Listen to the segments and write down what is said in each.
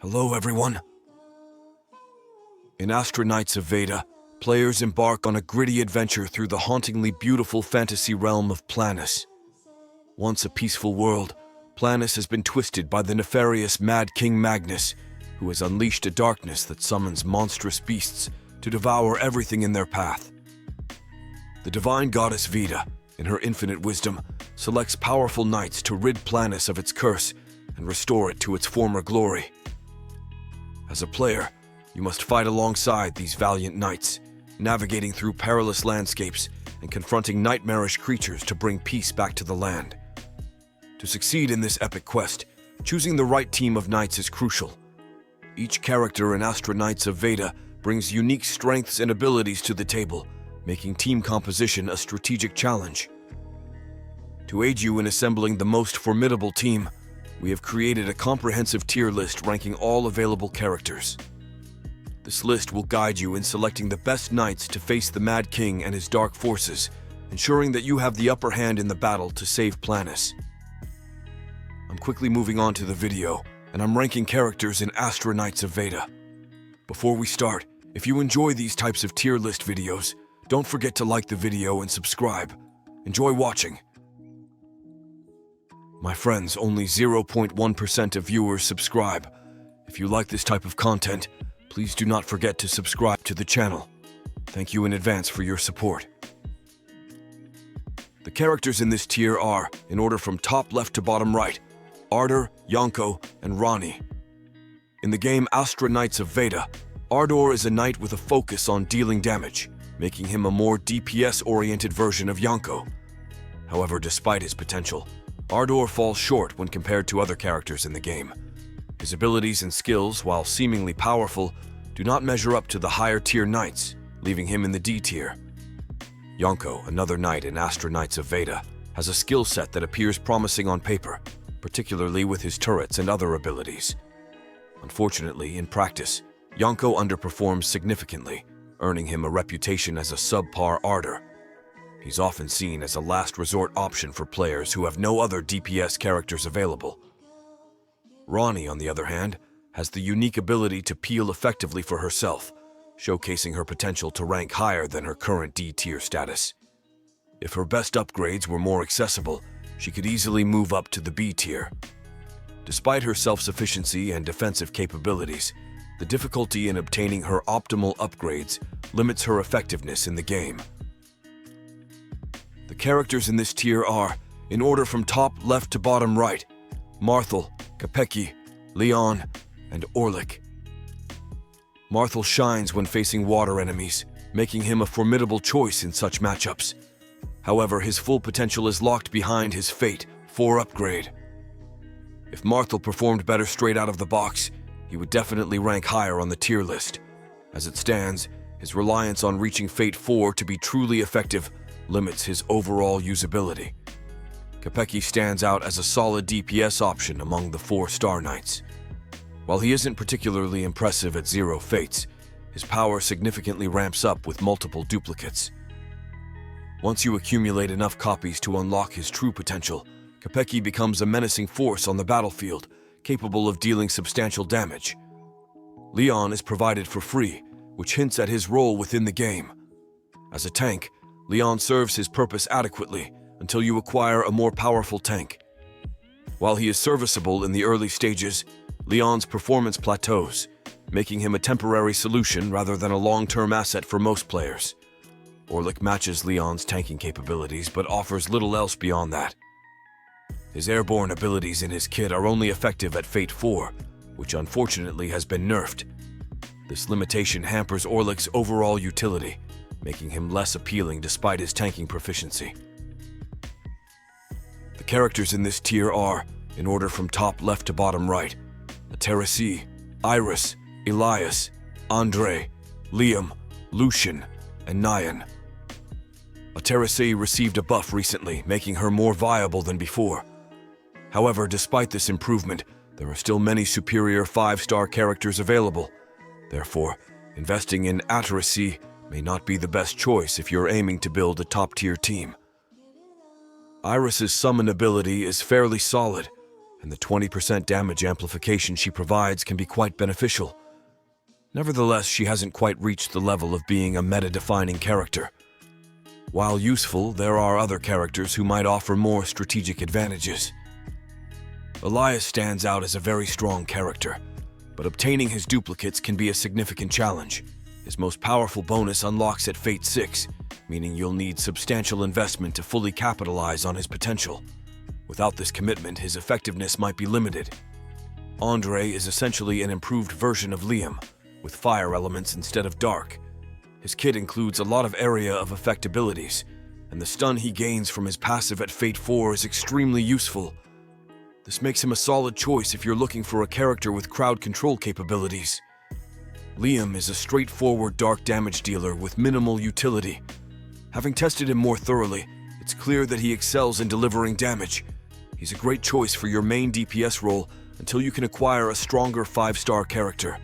Hello, everyone. In Astra Knights of Veda, players embark on a gritty adventure through the hauntingly beautiful fantasy realm of Planus. Once a peaceful world, Planus has been twisted by the nefarious Mad King Magnus, who has unleashed a darkness that summons monstrous beasts to devour everything in their path. The divine goddess Veda, in her infinite wisdom, selects powerful knights to rid Planus of its curse and restore it to its former glory. As a player, you must fight alongside these valiant knights, navigating through perilous landscapes and confronting nightmarish creatures to bring peace back to the land. To succeed in this epic quest, choosing the right team of knights is crucial. Each character in Astra Knights of Veda brings unique strengths and abilities to the table, making team composition a strategic challenge. To aid you in assembling the most formidable team, we have created a comprehensive tier list ranking all available characters. This list will guide you in selecting the best knights to face the Mad King and his dark forces, ensuring that you have the upper hand in the battle to save Planus. I'm quickly moving on to the video, and I'm ranking characters in Astra Knights of Veda. Before we start, if you enjoy these types of tier list videos, don't forget to like the video and subscribe. Enjoy watching. My friends, only 0.1% of viewers subscribe. If you like this type of content, please do not forget to subscribe to the channel. Thank you in advance for your support. The characters in this tier are, in order from top left to bottom right, Ardor, Yonko, and Rani. In the game Astra Knights of Veda, Ardor is a knight with a focus on dealing damage, making him a more DPS-oriented version of Yonko. However, despite his potential, Ardor falls short when compared to other characters in the game. His abilities and skills, while seemingly powerful, do not measure up to the higher-tier knights, leaving him in the D tier. Yonko, another knight in Astra Knights of Veda, has a skill set that appears promising on paper, particularly with his turrets and other abilities. Unfortunately, in practice, Yonko underperforms significantly, earning him a reputation as a subpar Ardor. He's often seen as a last resort option for players who have no other DPS characters available. Rani, on the other hand, has the unique ability to peel effectively for herself, showcasing her potential to rank higher than her current D tier status. If her best upgrades were more accessible, she could easily move up to the B tier. Despite her self-sufficiency and defensive capabilities, the difficulty in obtaining her optimal upgrades limits her effectiveness in the game. The characters in this tier are, in order from top left to bottom right, Marthel, Capecchi, Leon, and Orlik. Marthel shines when facing water enemies, making him a formidable choice in such matchups. However, his full potential is locked behind his Fate 4 upgrade. If Marthel performed better straight out of the box, he would definitely rank higher on the tier list. As it stands, his reliance on reaching Fate 4 to be truly effective limits his overall usability. Capecchi stands out as a solid DPS option among the 4-star knights. While he isn't particularly impressive at 0 fates, his power significantly ramps up with multiple duplicates. Once you accumulate enough copies to unlock his true potential, Capecchi becomes a menacing force on the battlefield, capable of dealing substantial damage. Leon is provided for free, which hints at his role within the game. As a tank, Leon serves his purpose adequately until you acquire a more powerful tank. While he is serviceable in the early stages, Leon's performance plateaus, making him a temporary solution rather than a long-term asset for most players. Orlik matches Leon's tanking capabilities but offers little else beyond that. His airborne abilities in his kit are only effective at Fate 4, which unfortunately has been nerfed. This limitation hampers Orlik's overall utility, making him less appealing despite his tanking proficiency. The characters in this tier are, in order from top left to bottom right, Teresi, Iris, Elias, Andre, Liam, Lucian, and Nyan. Teresi received a buff recently, making her more viable than before. However, despite this improvement, there are still many superior 5-star characters available. Therefore, investing in Teresi may not be the best choice if you're aiming to build a top-tier team. Iris's summon ability is fairly solid. and the 20% damage amplification she provides can be quite beneficial. Nevertheless, she hasn't quite reached the level of being a meta-defining character. While useful, there are other characters who might offer more strategic advantages. Elias stands out as a very strong character, but obtaining his duplicates can be a significant challenge. His most powerful bonus unlocks at Fate 6, meaning you'll need substantial investment to fully capitalize on his potential. Without this commitment, his effectiveness might be limited. Andre is essentially an improved version of Liam, with fire elements instead of dark. His kit includes a lot of area of effect abilities, and the stun he gains from his passive at Fate 4 is extremely useful. This makes him a solid choice if you're looking for a character with crowd control capabilities. Liam is a straightforward dark damage dealer with minimal utility. Having tested him more thoroughly, it's clear that he excels in delivering damage. He's a great choice for your main DPS role until you can acquire a stronger 5-star character.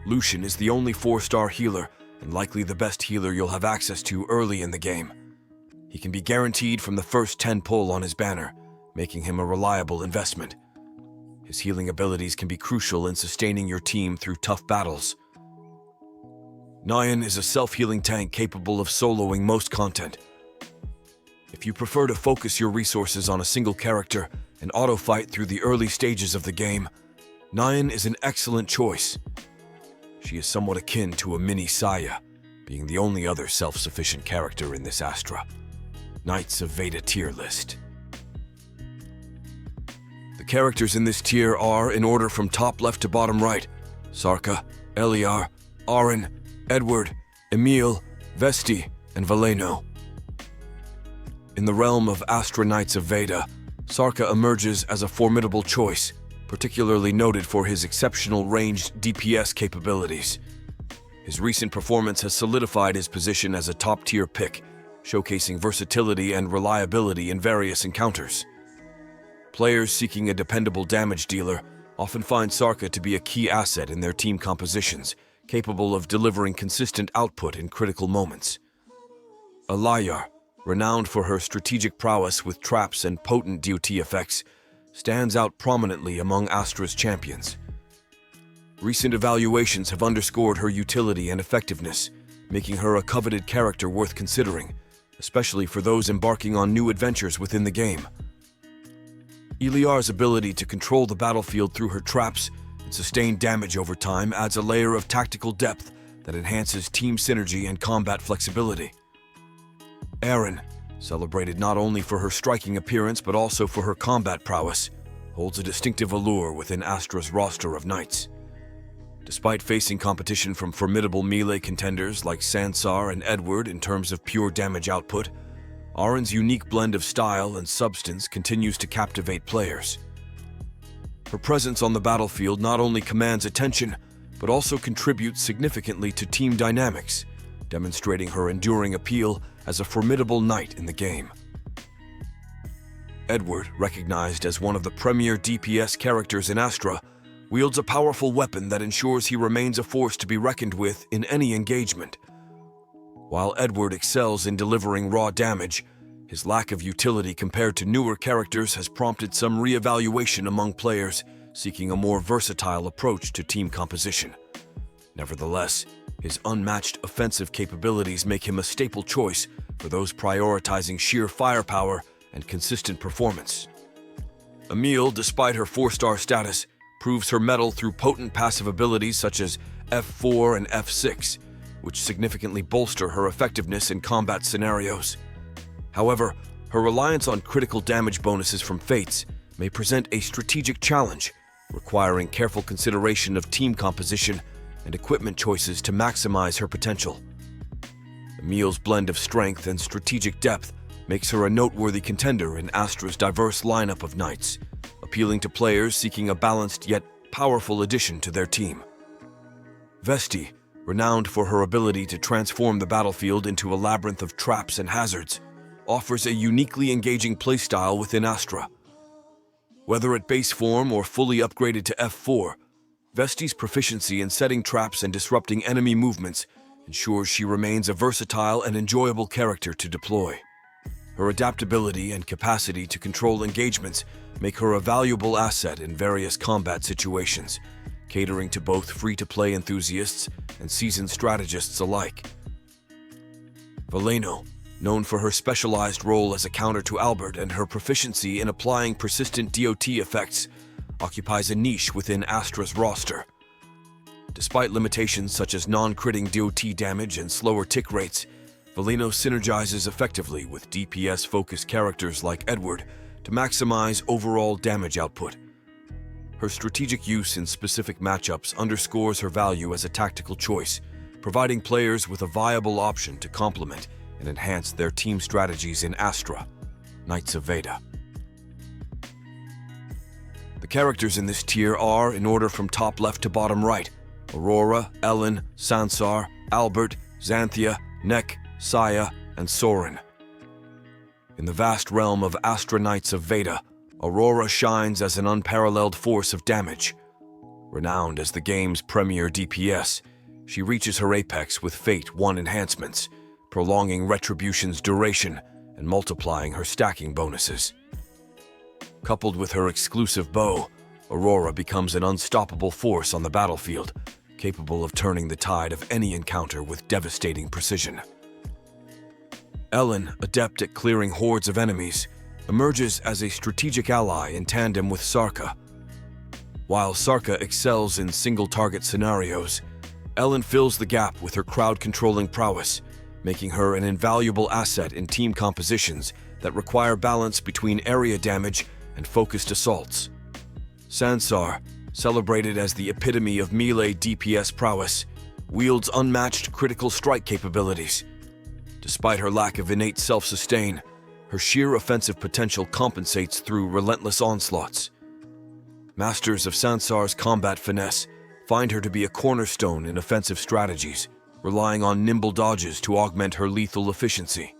Lucian is the only 4-star healer, and likely the best healer you'll have access to early in the game. He can be guaranteed from the first 10 pull on his banner, making him a reliable investment. His healing abilities can be crucial in sustaining your team through tough battles. Nyan is a self-healing tank capable of soloing most content. If you prefer to focus your resources on a single character and auto-fight through the early stages of the game, Nyan is an excellent choice. She is somewhat akin to a mini Saya, being the only other self-sufficient character in this Astra. Knights of Veda Tier List. The characters in this tier are, in order from top left to bottom right, Sarka, Eliar, Arin, Edward, Emil, Vesti, and Valeno. In the realm of Astra Knights of Veda, Sarka emerges as a formidable choice, particularly noted for his exceptional ranged DPS capabilities. His recent performance has solidified his position as a top-tier pick, showcasing versatility and reliability in various encounters. Players seeking a dependable damage dealer often find Sarka to be a key asset in their team compositions, capable of delivering consistent output in critical moments. Eliar, renowned for her strategic prowess with traps and potent DOT effects, stands out prominently among Astra's champions. Recent evaluations have underscored her utility and effectiveness, making her a coveted character worth considering, especially for those embarking on new adventures within the game. Eliar's ability to control the battlefield through her traps and sustain damage over time adds a layer of tactical depth that enhances team synergy and combat flexibility. Arin, celebrated not only for her striking appearance but also for her combat prowess, holds a distinctive allure within Astra's roster of knights. Despite facing competition from formidable melee contenders like Sansar and Edward in terms of pure damage output, Arin's unique blend of style and substance continues to captivate players. Her presence on the battlefield not only commands attention, but also contributes significantly to team dynamics, demonstrating her enduring appeal as a formidable knight in the game. Edward, recognized as one of the premier DPS characters in Astra, wields a powerful weapon that ensures he remains a force to be reckoned with in any engagement. While Edward excels in delivering raw damage, his lack of utility compared to newer characters has prompted some re-evaluation among players seeking a more versatile approach to team composition. Nevertheless, his unmatched offensive capabilities make him a staple choice for those prioritizing sheer firepower and consistent performance. Emil, despite her 4-star status, proves her mettle through potent passive abilities such as F4 and F6, which significantly bolster her effectiveness in combat scenarios. However, her reliance on critical damage bonuses from Fates may present a strategic challenge, requiring careful consideration of team composition and equipment choices to maximize her potential. Emil's blend of strength and strategic depth makes her a noteworthy contender in Astra's diverse lineup of knights, appealing to players seeking a balanced yet powerful addition to their team. Vesti, renowned for her ability to transform the battlefield into a labyrinth of traps and hazards, offers a uniquely engaging playstyle within Astra. Whether at base form or fully upgraded to F4, Vesti's proficiency in setting traps and disrupting enemy movements ensures she remains a versatile and enjoyable character to deploy. Her adaptability and capacity to control engagements make her a valuable asset in various combat situations, catering to both free-to-play enthusiasts and seasoned strategists alike. Veleno, known for her specialized role as a counter to Albert and her proficiency in applying persistent DOT effects, occupies a niche within Astra's roster. Despite limitations such as non-critting DOT damage and slower tick rates, Veleno synergizes effectively with DPS-focused characters like Edward to maximize overall damage output. Her strategic use in specific matchups underscores her value as a tactical choice, providing players with a viable option to complement and enhance their team strategies in Astra, Knights of Veda. The characters in this tier are, in order from top left to bottom right, Aurora, Ellen, Sansar, Albert, Xanthia, Nek, Saya, and Sorin. In the vast realm of Astra Knights of Veda, Aurora shines as an unparalleled force of damage. Renowned as the game's premier DPS, she reaches her apex with Fate 1 enhancements, prolonging Retribution's duration and multiplying her stacking bonuses. Coupled with her exclusive bow, Aurora becomes an unstoppable force on the battlefield, capable of turning the tide of any encounter with devastating precision. Ellen, adept at clearing hordes of enemies, emerges as a strategic ally in tandem with Sarka. While Sarka excels in single-target scenarios, Ellen fills the gap with her crowd-controlling prowess, making her an invaluable asset in team compositions that require balance between area damage and focused assaults. Sansar, celebrated as the epitome of melee DPS prowess, wields unmatched critical strike capabilities. Despite her lack of innate self-sustain, her sheer offensive potential compensates through relentless onslaughts. Masters of Sansar's combat finesse find her to be a cornerstone in offensive strategies, relying on nimble dodges to augment her lethal efficiency.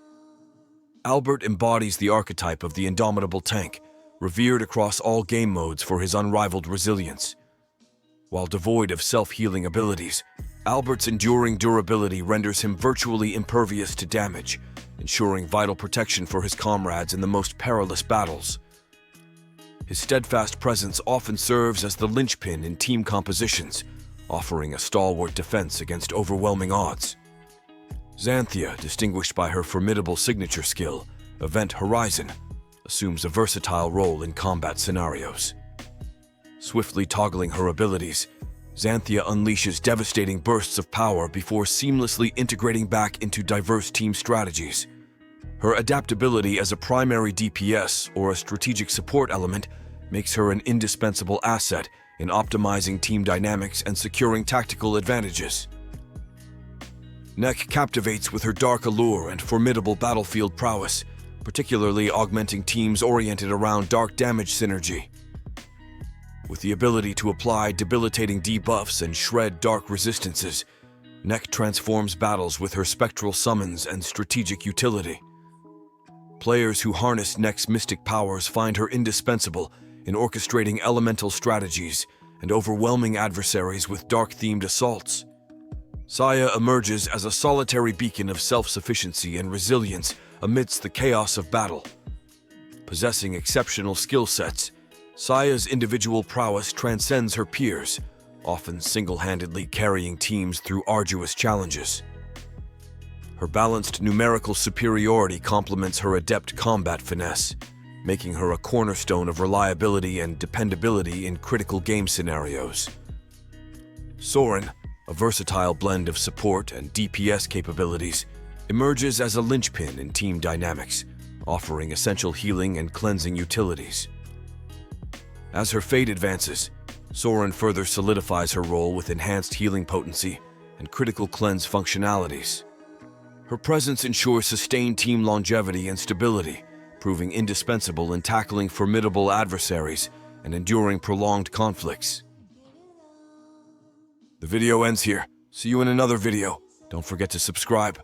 Albert embodies the archetype of the indomitable tank, revered across all game modes for his unrivaled resilience. While devoid of self-healing abilities, Albert's enduring durability renders him virtually impervious to damage, ensuring vital protection for his comrades in the most perilous battles. His steadfast presence often serves as the linchpin in team compositions, offering a stalwart defense against overwhelming odds. Xanthia, distinguished by her formidable signature skill, Event Horizon, assumes a versatile role in combat scenarios. Swiftly toggling her abilities, Xanthia unleashes devastating bursts of power before seamlessly integrating back into diverse team strategies. Her adaptability as a primary DPS or a strategic support element makes her an indispensable asset in optimizing team dynamics and securing tactical advantages. Nek captivates with her dark allure and formidable battlefield prowess, particularly augmenting teams oriented around dark damage synergy. With the ability to apply debilitating debuffs and shred dark resistances, Nek transforms battles with her spectral summons and strategic utility. Players who harness Nek's mystic powers find her indispensable in orchestrating elemental strategies and overwhelming adversaries with dark-themed assaults. Saya emerges as a solitary beacon of self-sufficiency and resilience amidst the chaos of battle. Possessing exceptional skill sets, Saya's individual prowess transcends her peers, often single-handedly carrying teams through arduous challenges. Her balanced numerical superiority complements her adept combat finesse, making her a cornerstone of reliability and dependability in critical game scenarios. Sorin, a versatile blend of support and DPS capabilities, emerges as a linchpin in team dynamics, offering essential healing and cleansing utilities. As her fate advances, Sorin further solidifies her role with enhanced healing potency and critical cleanse functionalities. Her presence ensures sustained team longevity and stability, proving indispensable in tackling formidable adversaries and enduring prolonged conflicts. The video ends here. See you in another video. Don't forget to subscribe.